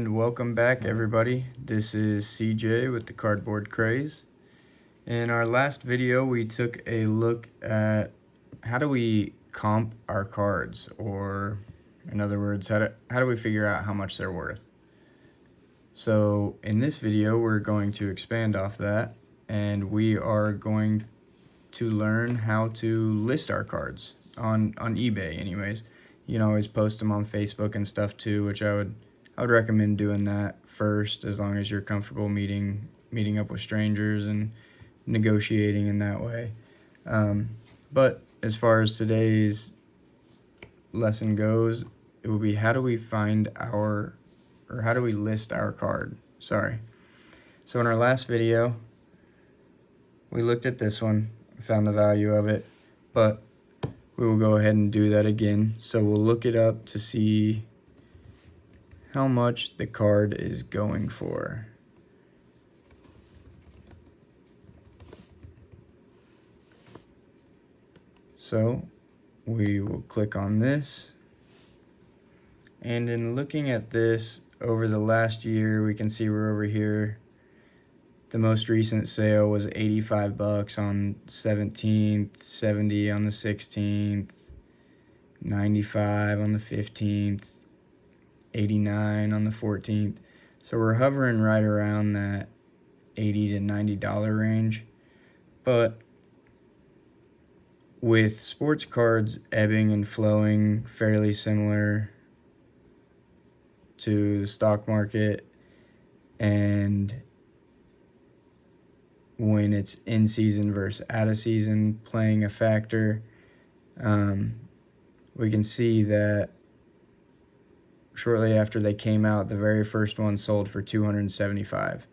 And welcome back, everybody. This is CJ with the Cardboard Craze. In our last video, we took a look at how do we comp our cards, or in other words, how do we figure out how much they're worth. So in this video, we're going to expand off that, and we are going to learn how to list our cards on eBay. Anyways, you can always post them on Facebook and stuff too, which I would recommend doing that first, as long as you're comfortable meeting up with strangers and negotiating in that way. But as far as today's lesson goes, it will be how do we list our card. Sorry. So in our last video, we looked at this one, found the value of it, but we will go ahead and do that again. So we'll look it up to see how much the card is going for. So we will click on this, and in looking at this over the last year, we can see we're over here. The most recent sale was 85 bucks on 17th, 70 on the 16th, 95 on the 15th, 89 on the 14th. So we're hovering right around that $80 to $90 range. But with sports cards ebbing and flowing fairly similar to the stock market, and when it's in season versus out of season playing a factor, we can see that shortly after they came out, the very first one sold for $275.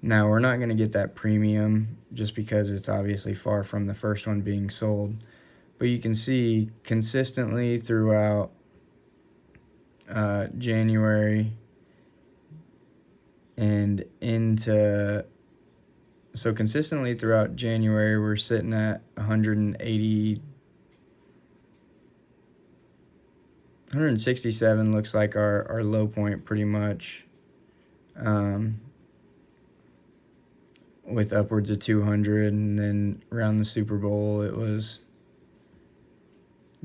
Now, we're not going to get that premium just because it's obviously far from the first one being sold, but you can see consistently throughout January and into, so consistently throughout January, we're sitting at 167 looks like our low point pretty much, with upwards of 200, and then around the Super Bowl it was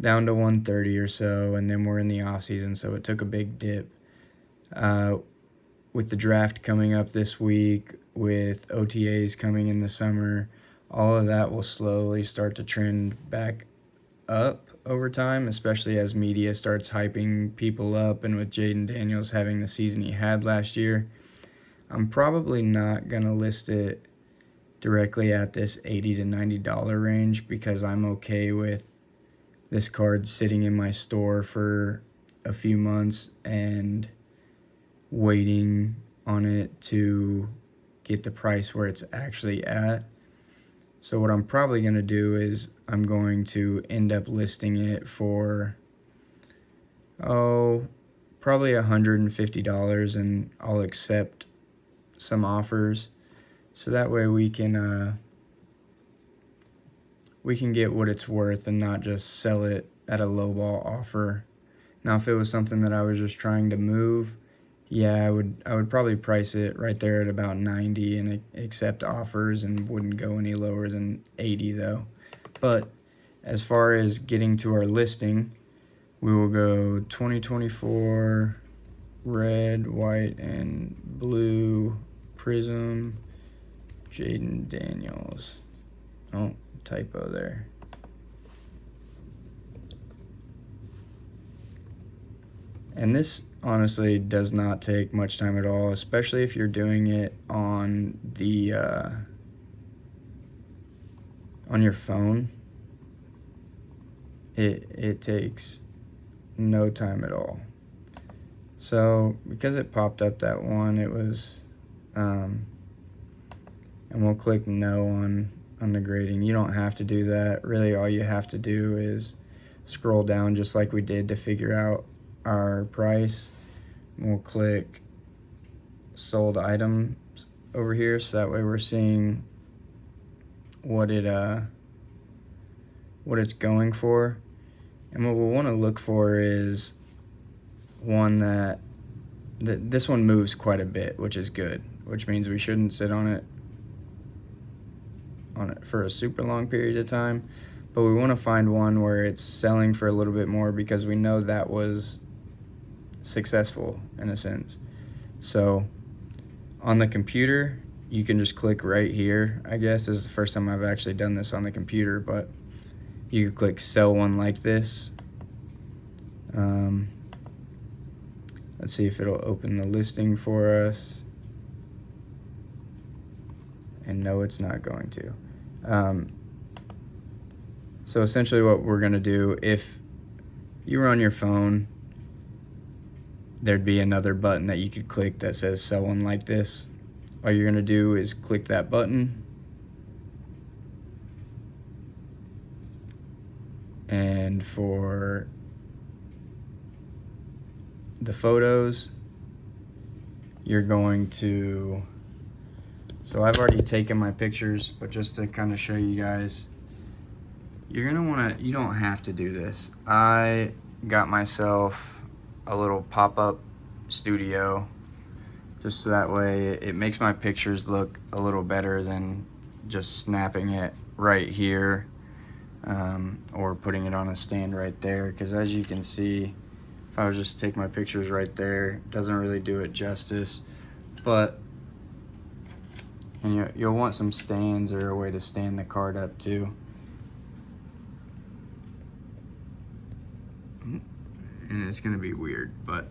down to 130 or so, and then we're in the off season, so it took a big dip. With the draft coming up this week, with OTAs coming in the summer, all of that will slowly start to trend back up over time, especially as media starts hyping people up, and with Jayden Daniels having the season he had last year. I'm probably not going to list it directly at this $80 to $90 range, because I'm okay with this card sitting in my store for a few months and waiting on it to get the price where it's actually at. So what I'm probably going to do is I'm going to end up listing it for probably $150, and I'll accept some offers, so that way we can get what it's worth and not just sell it at a lowball offer. Now, if it was something that I was just trying to move, yeah, I would probably price it right there at about 90 and accept offers, and wouldn't go any lower than 80 though. But as far as getting to our listing, we will go 2024 red, white, and blue Prism Jayden Daniels. Oh, typo there. And this honestly does not take much time at all, especially if you're doing it on the on your phone. It takes no time at all. So because it popped up that one, it was and we'll click no on the grading. You don't have to do that. Really, all you have to do is scroll down just like we did to figure out our price. We'll click sold items over here, so that way we're seeing what it's going for. And what we'll want to look for is one that this one moves quite a bit, which is good, which means we shouldn't sit on it for a super long period of time. But we want to find one where it's selling for a little bit more because we know that was successful in a sense. So on the computer, you can just click right here. I guess this is the first time I've actually done this on the computer, but you can click sell one like this. Let's see if it'll open the listing for us. And no, it's not going to. So essentially what we're going to do, if you were on your phone, there'd be another button that you could click that says sell one like this. All you're going to do is click that button, and for the photos, you're going to, so I've already taken my pictures, but just to kind of show you guys, you're gonna want to, you don't have to do this. I got myself a little pop-up studio just so that way it makes my pictures look a little better than just snapping it right here, or putting it on a stand right there, because as you can see, if I was just to take my pictures right there, it doesn't really do it justice. But and you'll want some stands or a way to stand the card up too. And it's gonna be weird, but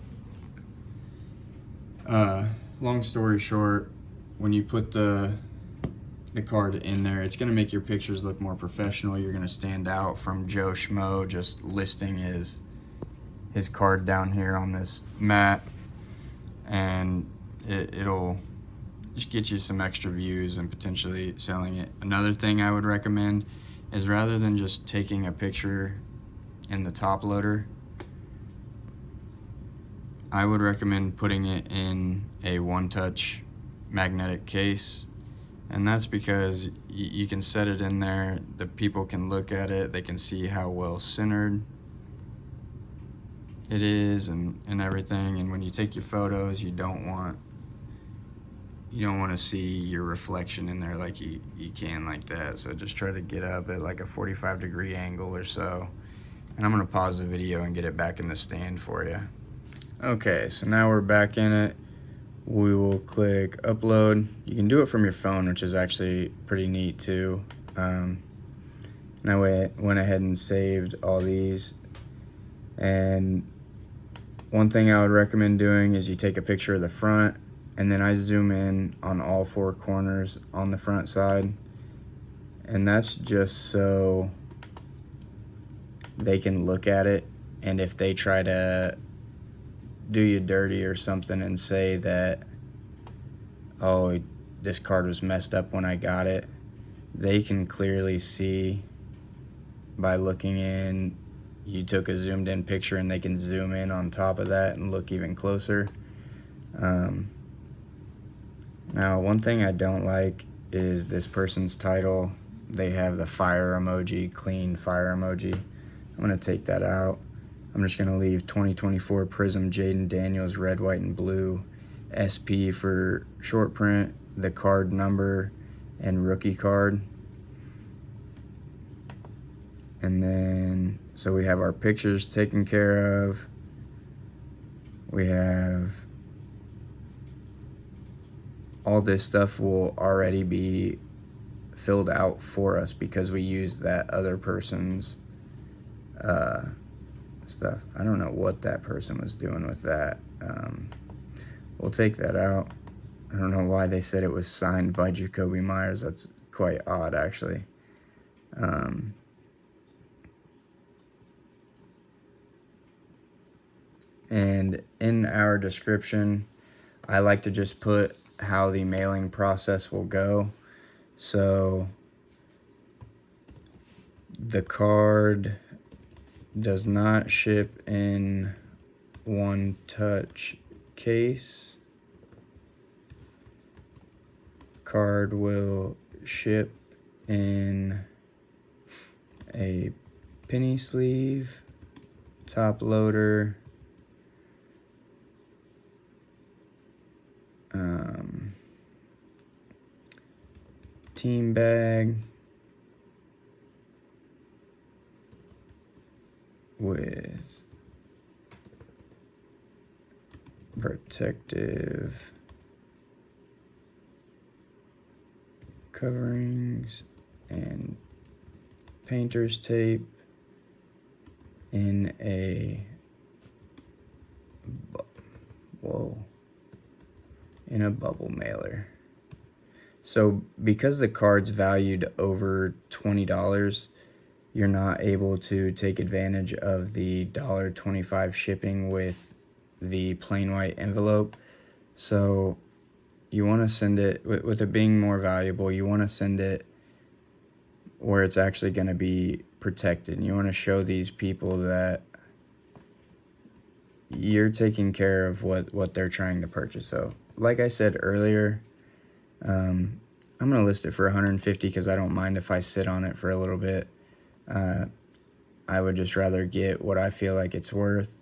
long story short, when you put the card in there, it's gonna make your pictures look more professional. You're gonna stand out from Joe Schmo just listing his card down here on this mat, and it'll just get you some extra views and potentially selling it. Another thing I would recommend is, rather than just taking a picture in the top loader, I would recommend putting it in a one-touch magnetic case. And that's because you can set it in there, the people can look at it, they can see how well centered it is and everything. And when you take your photos, you don't want to see your reflection in there like you can like that. So just try to get up at like a 45-degree angle or so. And I'm gonna pause the video and get it back in the stand for you. Okay, so now we're back in it. We will click upload. You can do it from your phone, which is actually pretty neat too. And I went ahead and saved all these. And one thing I would recommend doing is you take a picture of the front, and then I zoom in on all four corners on the front side. And that's just so they can look at it, and if they try to do you dirty or something and say that, oh, this card was messed up when I got it, they can clearly see by looking in. You took a zoomed in picture, and they can zoom in on top of that and look even closer. Now, one thing I don't like is this person's title. They have the fire emoji, clean fire emoji. I'm gonna take that out. I'm just gonna leave 2024 Prism Jaden Daniels red, white, and blue, SP for short print, the card number, and rookie card. And then, so we have our pictures taken care of. We have all this stuff will already be filled out for us because we used that other person's stuff. I don't know what that person was doing with that. We'll take that out. I don't know why they said it was signed by Jacoby Myers. That's quite odd, actually. And in our description, I like to just put how the mailing process will go. So the card does not ship in one-touch case. Card will ship in a penny sleeve, top loader, team bag with protective coverings and painter's tape in a in a bubble mailer. So because the card's valued over $20, you're not able to take advantage of the $1.25 shipping with the plain white envelope. So you want to send it, with it being more valuable, you want to send it where it's actually going to be protected. And you want to show these people that you're taking care of what they're trying to purchase. So like I said earlier, I'm going to list it for $150 because I don't mind if I sit on it for a little bit. I would just rather get what I feel like it's worth.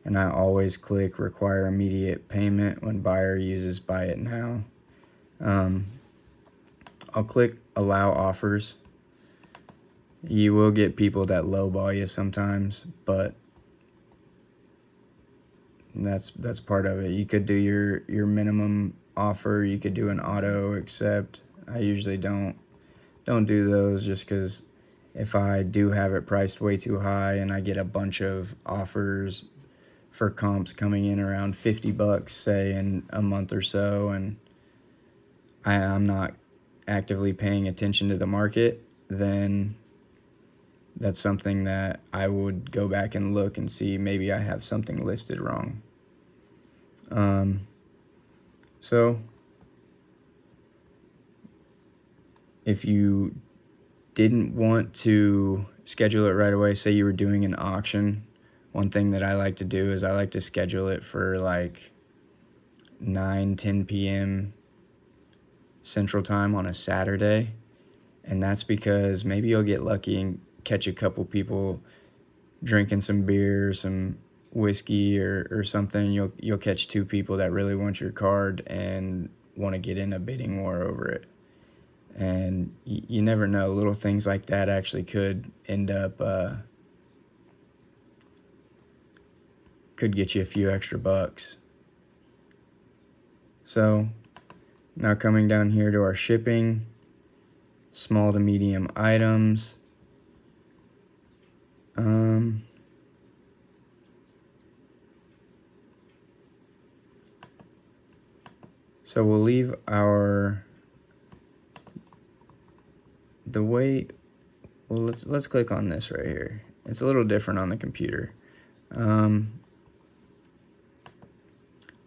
And I always click require immediate payment when buyer uses buy it now. I'll click allow offers. You will get people that lowball you sometimes, but that's part of it. You could do your minimum offer. You could do an auto accept. I usually don't do those just because if I do have it priced way too high and I get a bunch of offers for comps coming in around $50, say, in a month or so, and I'm not actively paying attention to the market, then that's something that I would go back and look and see maybe I have something listed wrong. So if you didn't want to schedule it right away, say you were doing an auction, one thing that I like to do is I like to schedule it for like 9-10 p.m. Central Time on a Saturday. And that's because maybe you'll get lucky and catch a couple people drinking some beer, some whiskey or something. You'll catch two people that really want your card and want to get in a bidding war over it. And you never know, little things like that actually could end up could get you a few extra bucks. So now coming down here to our shipping, small to medium items. So we'll leave let's click on this right here. It's a little different on the computer.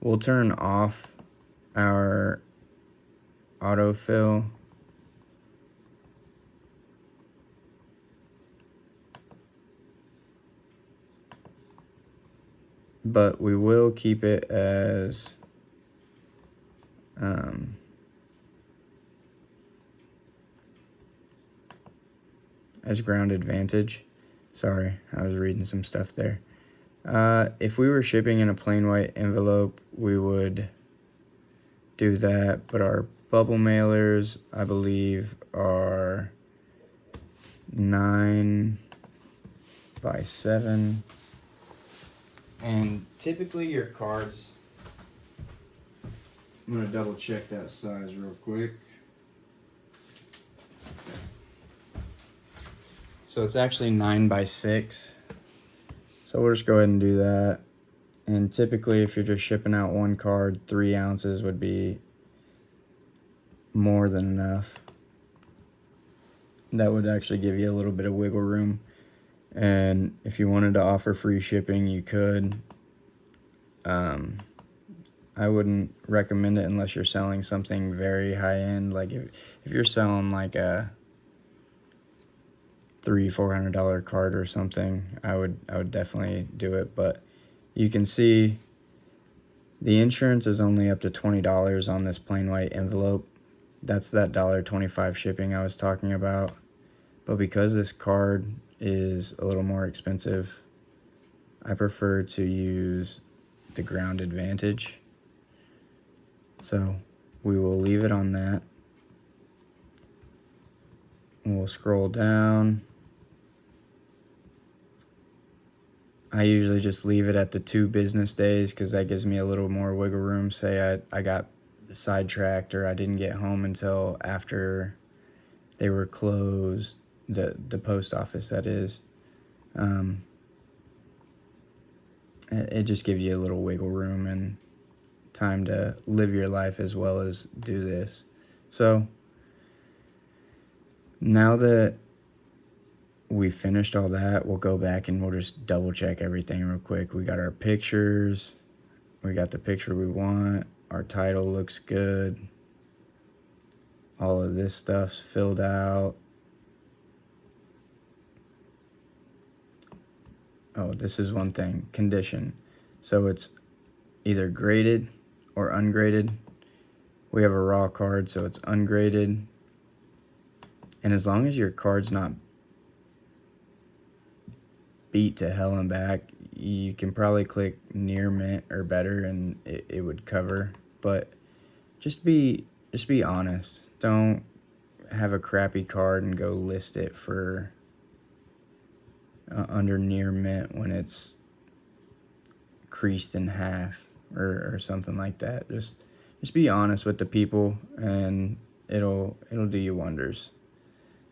We'll turn off our autofill. But we will keep it as ground advantage. Sorry, I was reading some stuff there. If we were shipping in a plain white envelope, we would do that, but our bubble mailers, I believe, are 9x7. And typically your cards, I'm going to double check that size real quick. Okay. So it's actually 9x6. So we'll just go ahead and do that. And typically if you're just shipping out one card, 3 ounces would be more than enough. That would actually give you a little bit of wiggle room. And if you wanted to offer free shipping, you could. I wouldn't recommend it unless you're selling something very high end. Like if you're selling like a $300-400 card or something, I would definitely do it. But you can see the insurance is only up to $20 on this plain white envelope. That's that $1.25 shipping I was talking about. But because this card is a little more expensive, I prefer to use the ground advantage. So we will leave it on that. We'll scroll down. I usually just leave it at the 2 business days because that gives me a little more wiggle room. Say I got sidetracked or I didn't get home until after they were closed, the post office, that is. It just gives you a little wiggle room and time to live your life as well as do this. So now that we finished all that, we'll go back and we'll just double check everything real quick. We got our pictures. We got the picture we want. Our title looks good. All of this stuff's filled out. Oh, this is one thing. Condition. So it's either graded or ungraded. We have a raw card, so it's ungraded. And as long as your card's not beat to hell and back, you can probably click near mint or better and it would cover. But just be honest. Don't have a crappy card and go list it for under near mint when it's creased in half or something like that. Just be honest with the people and it'll do you wonders.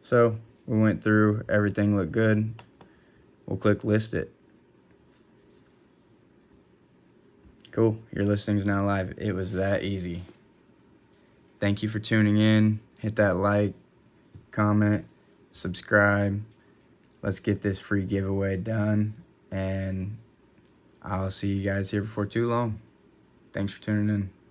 So we went through, everything looked good. We'll click list it. Cool, your listing's now live. It was that easy. Thank you for tuning in. Hit that like, comment, subscribe. Let's get this free giveaway done, and I'll see you guys here before too long. Thanks for tuning in.